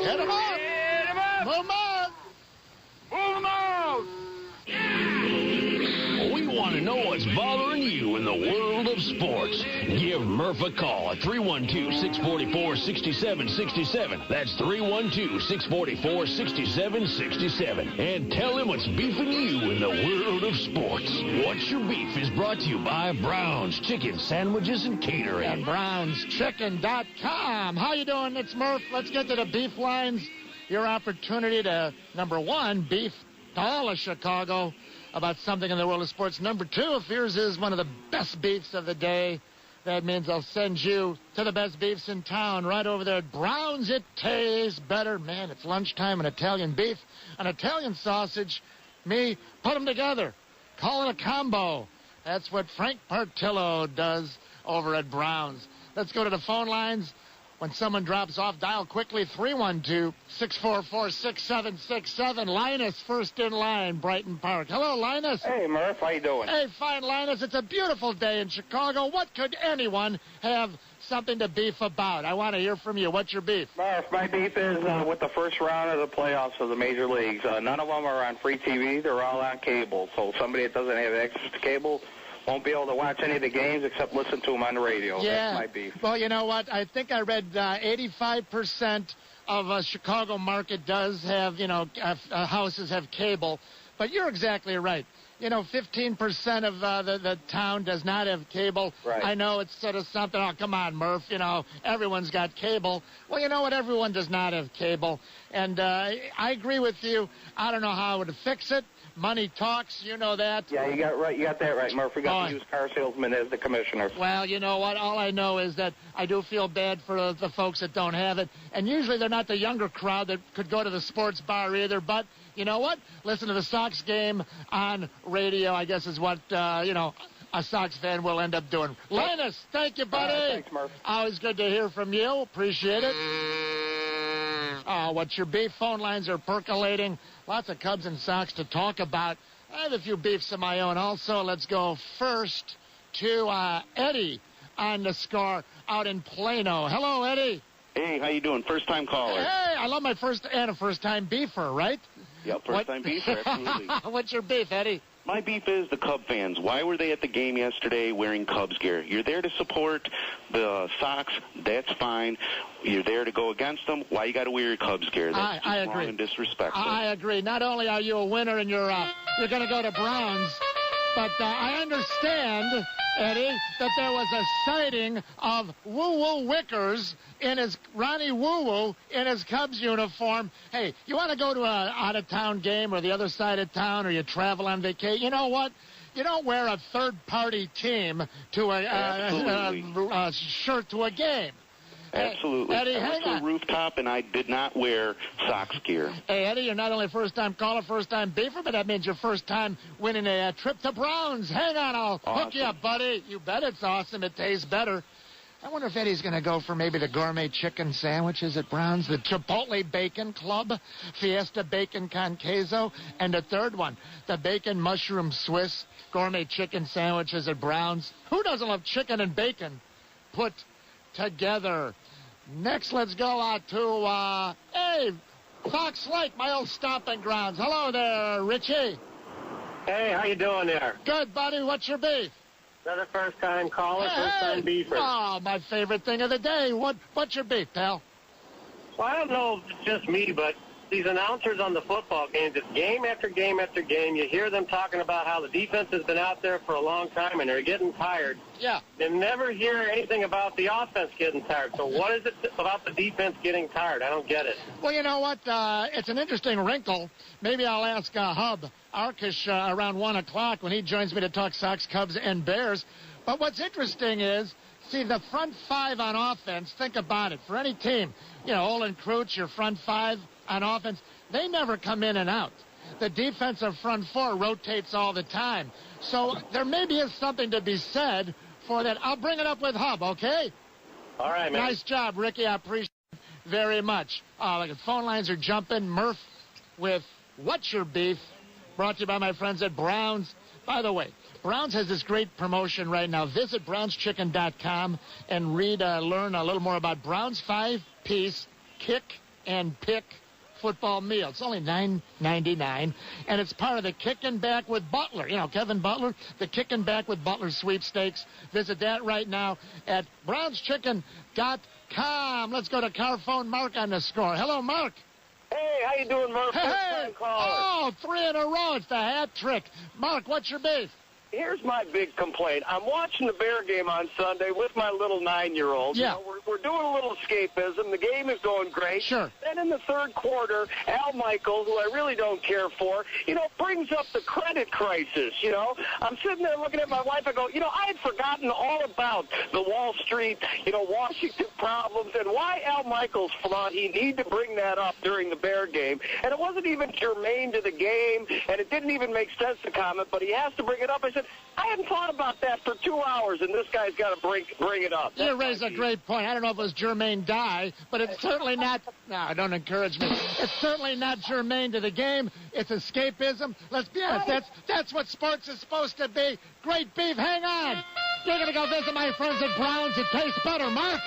Hit him up. Hit him up. Move him out. Move him out. We want to know what's bothering you in the world of sports. Give Murph a call at 312-644-6767. That's 312-644-6767. And tell him what's beefing you in the world of sports. What's Your Beef is brought to you by Brown's Chicken Sandwiches and Catering. And BrownsChicken.com. How you doing? It's Murph. Let's get to the beef lines. Your opportunity to, number one, beef to all of Chicago about something in the world of sports. Number two, if yours is one of the best beefs of the day, that means I'll send you to the best beefs in town right over there at Brown's. It tastes better. Man, it's lunchtime, an Italian beef, an Italian sausage. Me, put them together. Call it a combo. That's what Frank Partillo does over at Brown's. Let's go to the phone lines. When someone drops off, dial quickly 312-644-6767. Linus, first in line, Brighton Park. Hello, Linus. Hey, Murph. How you doing? Hey, fine, Linus. It's a beautiful day in Chicago. What could anyone have something to beef about? I want to hear from you. What's your beef? Murph, my beef is with the first round of the playoffs of the major leagues. None of them are on free TV. They're all on cable. So somebody that doesn't have access to cable won't be able to watch any of the games except listen to them on the radio. Yeah. That's my beef. Well, you know what? I think I read 85% of Chicago market does have, houses have cable. But you're exactly right. 15% of the town does not have cable. Right. I know it's sort of something, oh, come on, Murph, everyone's got cable. Well, you know what? Everyone does not have cable. And I agree with you. I don't know how I would fix it. Money talks, you know that. Yeah, you got that right, Murph. We got the used car salesman as the commissioner. Well, you know what? All I know is that I do feel bad for the folks that don't have it. And usually they're not the younger crowd that could go to the sports bar either. But you know what? Listen to the Sox game on radio, I guess is what, a Sox fan will end up doing. Linus, thank you, buddy. Thanks, Murph. Always good to hear from you. Appreciate it. What's your beef? Phone lines are percolating. Lots of Cubs and Sox to talk about. I have a few beefs of my own also. Let's go first to Eddie on the score out in Plano. Hello, Eddie. Hey, how you doing? First-time caller. Hey, I love my first-time beefer, right? Yep, first-time beefer, absolutely. What's your beef, Eddie? My beef is the Cub fans. Why were they at the game yesterday wearing Cubs gear? You're there to support the Sox. That's fine. You're there to go against them. Why you got to wear your Cubs gear? That's I just agree. wrong and disrespectful. I agree. Not only are you a winner and you're going to go to Browns, but I understand, Eddie, that there was a sighting of Woo-Woo Wickers in his Ronnie Woo-Woo in his Cubs uniform. Hey, you want to go to an out-of-town game or the other side of town, or you travel on vacation? You know what? You don't wear a third-party team to a shirt to a game. Absolutely. Eddie, I went to a rooftop, and I did not wear Sox gear. Hey, Eddie, you're not only first-time caller, first-time beefer, but that means your first time winning a trip to Browns. Hang on, I'll hook you up, buddy. You bet it's awesome. It tastes better. I wonder if Eddie's going to go for maybe the gourmet chicken sandwiches at Browns, the Chipotle Bacon Club, Fiesta Bacon Con Queso, and the third one, the Bacon Mushroom Swiss gourmet chicken sandwiches at Browns. Who doesn't love chicken and bacon put together? Next, let's go out to, Fox Lake, my old stomping grounds. Hello there, Richie. Hey, how you doing there? Good, buddy. What's your beef? Another first-time caller, first-time beefer. Oh, my favorite thing of the day. What's your beef, pal? Well, I don't know if it's just me, but these announcers on the football games, it's game after game after game. You hear them talking about how the defense has been out there for a long time and they're getting tired. Yeah. They never hear anything about the offense getting tired. So what is it about the defense getting tired? I don't get it. Well, you know what? It's an interesting wrinkle. Maybe I'll ask Hub Arkish around 1 o'clock when he joins me to talk Sox, Cubs, and Bears. But what's interesting is, see, the front five on offense, think about it. For any team, Olin Kreutz, your front five on offense, they never come in and out. The defensive front four rotates all the time. So there maybe is something to be said for that. I'll bring it up with Hub, okay? All right, man. Nice job, Ricky. I appreciate it very much. Look, the phone lines are jumping. Murph with What's Your Beef? Brought to you by my friends at Browns. By the way, Browns has this great promotion right now. Visit BrownsChicken.com and learn a little more about Browns 5-piece kick and pick football meal. It's only $9.99, and it's part of the Kickin' Back with Butler. You know, Kevin Butler, the Kickin' Back with Butler sweepstakes. Visit that right now at brownschicken.com. Let's go to car phone Mark on the score. Hello, Mark. Hey, how you doing, Murph? Hey! Oh, 3 in a row. It's the hat trick. Mark, what's your beef? Here's my big complaint. I'm watching the Bear game on Sunday with my little 9-year-old. Yeah. You know, we're doing a little escapism. The game is going great. Sure. Then in the third quarter, Al Michaels, who I really don't care for, brings up the credit crisis, I'm sitting there looking at my wife. I go, I had forgotten all about the Wall Street, Washington problems and why Al Michaels thought he needed to bring that up during the Bear game. And it wasn't even germane to the game, and it didn't even make sense to comment, but he has to bring it up. I said, I hadn't thought about that for 2 hours, and this guy's got to bring it up. You raise a great point. I don't know if it was Jermaine Dye, but it's certainly not. No, don't encourage me. It's certainly not germane to the game. It's escapism. Let's be honest. That's what sports is supposed to be. Great beef. Hang on. You're going to go visit my friends at Browns. It tastes better, Mark.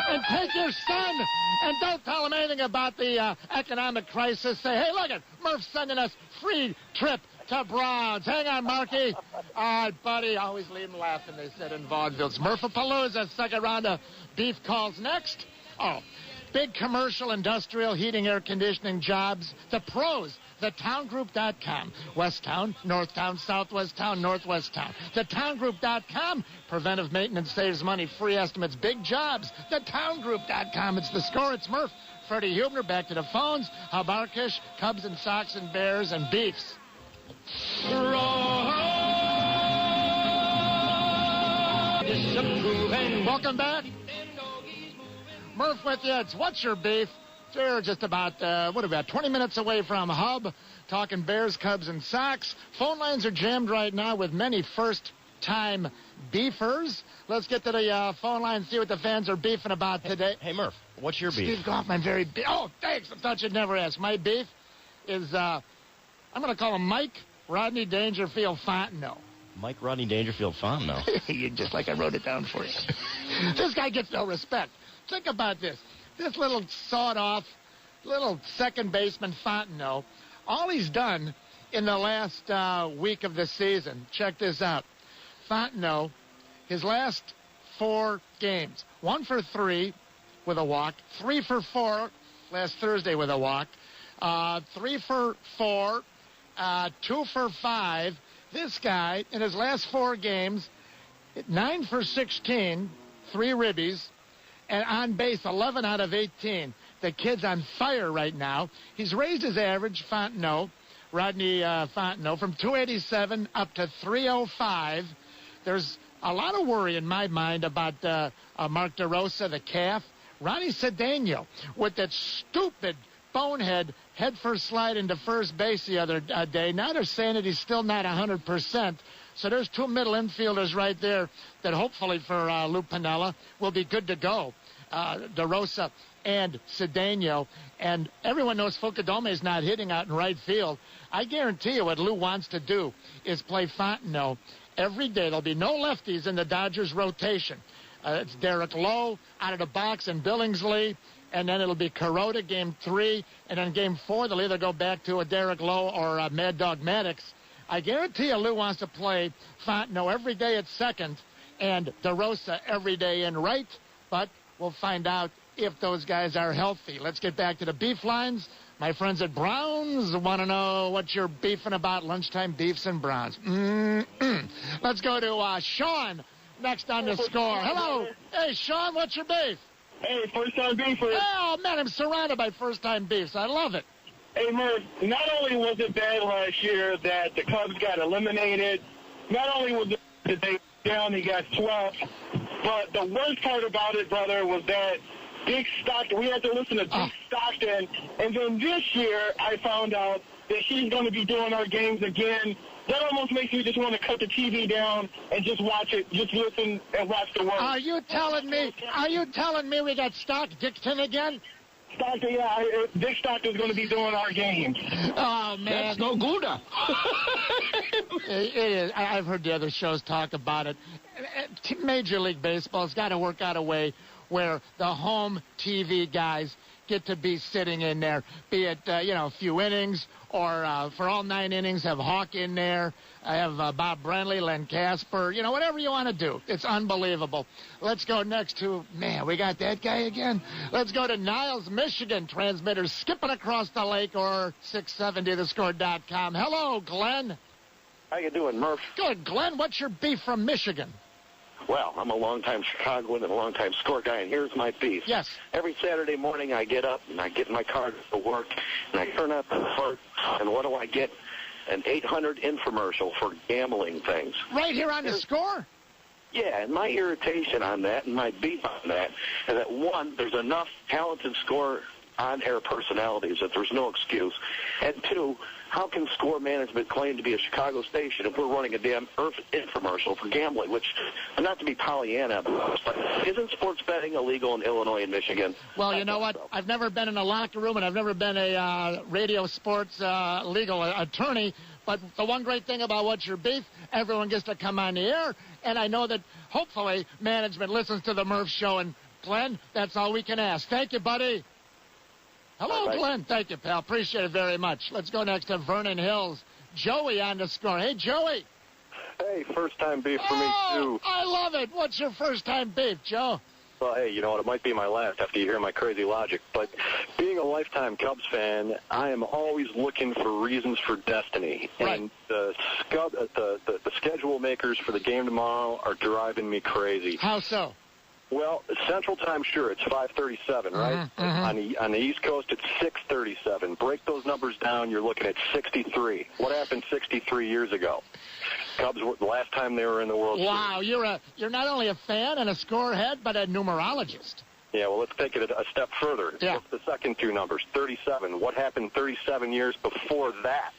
And take your son, and don't tell him anything about the economic crisis. Say, hey, look, Murph's sending us free trip to Browns. Hang on, Marky. All right, buddy. Always leave him laughing, they said in vaudeville. It's Murphapalooza. Second round of beef calls next. Oh, big commercial, industrial, heating, air conditioning jobs. The pros. TheTownGroup.com. Westtown, Northtown, Southwesttown, Northwesttown. TheTownGroup.com. Preventive maintenance saves money. Free estimates. Big jobs. TheTownGroup.com. It's the score. It's Murph. Freddie Hubner back to the phones. Habarkish, Cubs and Sox and Bears and Beefs. Welcome back. Murph with you. It's What's Your Beef? We're just about, 20 minutes away from Hub, talking Bears, Cubs, and Sox. Phone lines are jammed right now with many first-time beefers. Let's get to the phone line and see what the fans are beefing about today. Hey, Murph, what's your beef? Steve Kaufman, very beef. Oh, thanks. I thought you'd never ask. My beef is, I'm going to call him Mike Rodney Dangerfield Fontenot. Mike Rodney Dangerfield Fontenot. Just like I wrote it down for you. This guy gets no respect. Think about this. This little sawed-off, little second baseman Fontenot, all he's done in the last week of the season, check this out. Fontenot, his last 4 games, 1 for 3 with a walk, 3 for 4 last Thursday with a walk, 3 for 4, 2 for 5. This guy, in his last 4 games, 9 for 16, 3 ribbies, and on base 11 out of 18. The kid's on fire right now. He's raised his average, Rodney Fontenot, from 287 up to 305. There's a lot of worry in my mind about Mark DeRosa, the calf. Ronnie Cedeno with that stupid bonehead head-first slide into first base the other day. Now they're saying that he's still not 100%. So there's 2 middle infielders right there that hopefully for Lou Piniella will be good to go. DeRosa and Cedeno. And everyone knows Fukudome is not hitting out in right field. I guarantee you what Lou wants to do is play Fontenot every day. There'll be no lefties in the Dodgers rotation. It's Derek Lowe out of the box and Billingsley. And then it'll be Kuroda game 3. And then game 4, they'll either go back to a Derek Lowe or Mad Dog Maddox. I guarantee you Lou wants to play Fontenot every day at second and DeRosa every day in right, but we'll find out if those guys are healthy. Let's get back to the beef lines. My friends at Browns want to know what you're beefing about. Lunchtime beefs and Browns. Let's go to Sean next on the score. Hello. Hey, Sean, what's your beef? Hey, first-time beefer. Oh, man, I'm surrounded by first-time beefs. I love it. Hey, Murph, not only was it bad last year that the Cubs got eliminated, not only was it that they down, he got swept, but the worst part about it, brother, was that Dick Stockton, we had to listen to Dick Stockton, and then this year I found out that he's going to be doing our games again. That almost makes me just want to cut the TV down and just watch it, just listen and watch the work. Are you telling me we got Stockton again? Stockton, yeah, Dick Stockton's going to be doing our games. Oh, man. That's no good. It is. I've heard the other shows talk about it. Major League Baseball's got to work out a way where the home TV guys get to be sitting in there, be it, a few innings or for all 9 innings, have Hawk in there. I have Bob Brenly, Len Casper, whatever you want to do. It's unbelievable. Let's go next to, we got that guy again. Let's go to Niles, Michigan, transmitter skipping across the lake, or 670thescore.com. Hello, Glenn. How you doing, Murph? Good, Glenn. What's your beef from Michigan? Well, I'm a longtime Chicagoan and a longtime score guy, and here's my beef. Yes. Every Saturday morning I get up and I get in my car to work, and I turn up the part, and what do I get? An 800 infomercial for gambling things. Right here on the Score? Yeah, and my irritation on that and my beef on that is that, one, there's enough talented score on-air personalities that there's no excuse. And two, how can Score Management claim to be a Chicago station if we're running a damn Earth infomercial for gambling, which, not to be Pollyanna, but isn't sports betting illegal in Illinois and Michigan? Well, you know what? I've never been in a locker room, and I've never been a radio sports legal attorney, but the one great thing about What's Your Beef, everyone gets to come on the air, and I know that hopefully management listens to the Murph Show, and Glenn, that's all we can ask. Thank you, buddy. Hello, right. Glenn. Thank you, pal. Appreciate it very much. Let's go next to Vernon Hills. Joey on the Score. Hey, Joey. Hey, first-time beef for me, too. I love it. What's your first-time beef, Joe? Well, hey, you know what? It might be my last after you hear my crazy logic. But being a lifetime Cubs fan, I am always looking for reasons for destiny. Right. And the schedule makers for the game tomorrow are driving me crazy. How so? Well, Central Time, sure, it's 5:37, right? On the East Coast, it's 6:37. Break those numbers down, you're looking at 63. What happened 63 years ago? Cubs were the last time they were in the World Series. Wow, you're not only a fan and a scorehead, but a numerologist. Yeah, well, let's take it a step further. Yeah. Look at the second two numbers, 37. What happened 37 years before that?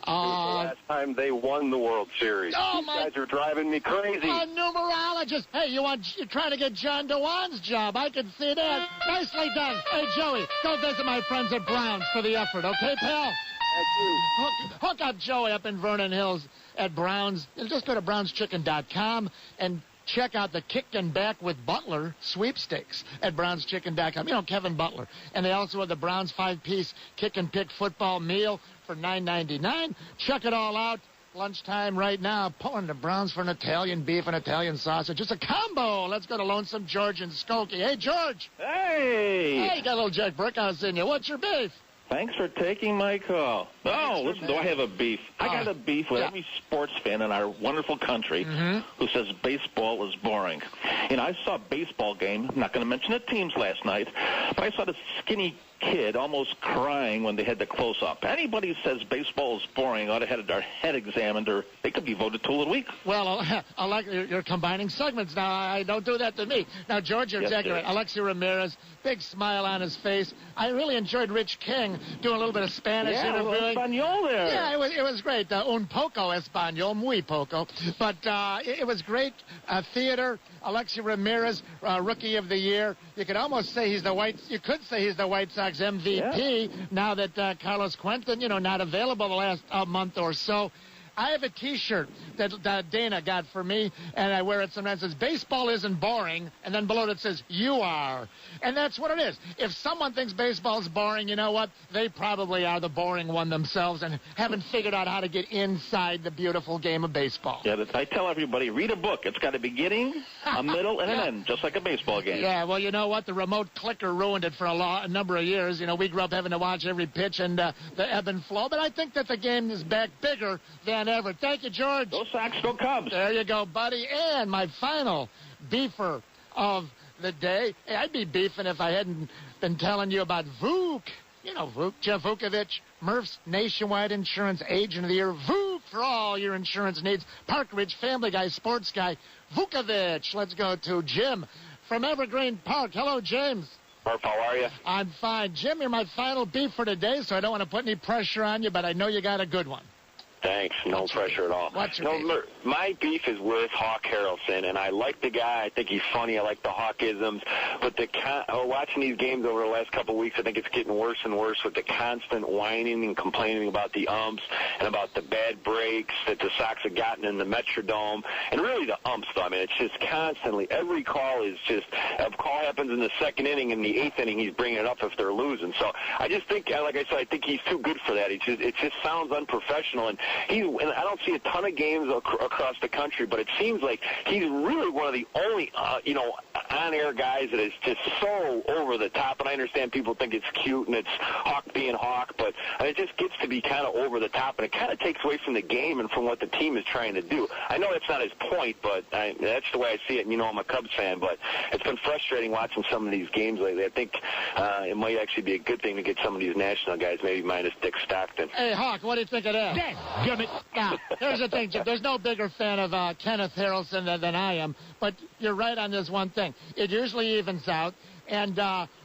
It was the last time they won the World Series. These guys are driving me crazy. A numerologist. Hey, you're trying to get John DeWan's job. I can see that. Nicely done. Hey, Joey, go visit my friends at Browns for the effort, okay, pal? Thank you. Hook up Joey up in Vernon Hills at Browns. Just go to brownschicken.com and check out the Kick and Back with Butler sweepstakes at brownschicken.com. Kevin Butler. And they also have the Browns 5-piece kick and pick football meal for $9.99. Check it all out. Lunchtime right now. Pulling the Browns for an Italian beef and Italian sausage. It's a combo. Let's go to Lonesome George and Skokie. Hey, George. Hey. Hey, you got a little Jack Brickhouse in you. What's your beef? Thanks for taking my call. Oh, listen, do I have a beef? I got a beef with every sports fan in our wonderful country who says baseball is boring. I saw a baseball game, not going to mention the teams last night, but I saw this skinny kid almost crying when they had the close-up. Anybody who says baseball is boring ought to have their head examined, or they could be voted Tool of the Week. Well, I like you're combining segments now. I don't do that to me. Now, George, you're exactly right. Alexi Ramirez, big smile on his face. I really enjoyed Rich King doing a little bit of Spanish interviewing. Espanol there. Yeah, it was great. Un poco Espanol, muy poco. But it was great theater. Alexi Ramirez, Rookie of the Year. You could almost say he's the White Sox MVP now that Carlos Quentin, not available the last month or so. I have a T-shirt that Dana got for me, and I wear it sometimes. It says, baseball isn't boring, and then below it says, you are. And that's what it is. If someone thinks baseball's boring, you know what? They probably are the boring one themselves and haven't figured out how to get inside the beautiful game of baseball. Yeah, I tell everybody, read a book. It's got a beginning, a middle, and an end, just like a baseball game. Yeah, well, you know what? The remote clicker ruined it for a number of years. We grew up having to watch every pitch and the ebb and flow, but I think that the game is back bigger than ever. Thank you, George. Go Sox, go Cubs. There you go, buddy. And my final beefer of the day. Hey, I'd be beefing if I hadn't been telling you about Vuk. Vuk, Jeff Vukovich, Murph's Nationwide Insurance Agent of the Year. Vuk for all your insurance needs. Park Ridge Family Guy, Sports Guy, Vukovich. Let's go to Jim from Evergreen Park. Hello, James. Murph, how are you? I'm fine. Jim, you're my final beef for today, so I don't want to put any pressure on you, but I know you got a good one. Thanks. No pressure at all. What's your beef? My beef is with Hawk Harrelson, and I like the guy. I think he's funny. I like the Hawkisms. But watching these games over the last couple of weeks, I think it's getting worse and worse with the constant whining and complaining about the umps and about the bad breaks that the Sox have gotten in the Metrodome. And really the umps, though. I mean, it's just constantly. Every call is just, if a call happens in the second inning, in the eighth inning, he's bringing it up if they're losing. So I just think, like I said, I think he's too good for that. It just sounds unprofessional. And I don't see a ton of games across the country, but it seems like he's really one of the only, on-air guys that is just so over the top. And I understand people think it's cute and it's Hawk being Hawk, but it just gets to be kind of over the top, and it kind of takes away from the game and from what the team is trying to do. I know that's not his point, but that's the way I see it. And, I'm a Cubs fan, but it's been frustrating watching some of these games lately. I think it might actually be a good thing to get some of these national guys, maybe minus Dick Stockton. Hey, Hawk, what do you think of that? Now, here's the thing, Jim. There's no bigger fan of Kenneth Harrelson than I am, but you're right on this one thing. It usually evens out. And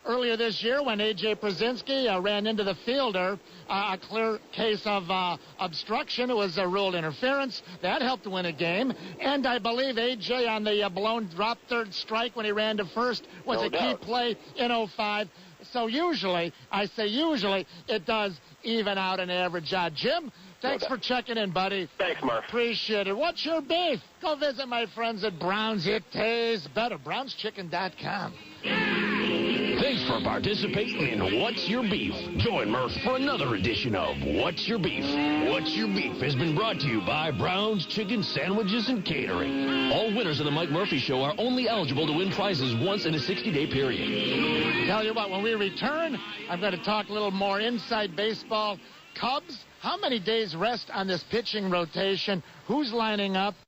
earlier this year, when A.J. Przinsky ran into the fielder, a clear case of obstruction, it was ruled interference. That helped win a game. And I believe A.J. on the blown drop third strike when he ran to first was a key play in 05. So usually, I say usually, it does even out an average. Jim, thanks for checking in, buddy. Thanks, Murph. Appreciate it. What's your beef? Go visit my friends at Brown's. It tastes better. BrownsChicken.com. Thanks for participating in What's Your Beef. Join Murph for another edition of What's Your Beef. What's Your Beef has been brought to you by Brown's Chicken Sandwiches and Catering. All winners of the Mike Murphy Show are only eligible to win prizes once in a 60-day period. Tell you what, when we return, I'm going to talk a little more inside baseball. Cubs, how many days rest on this pitching rotation? Who's lining up?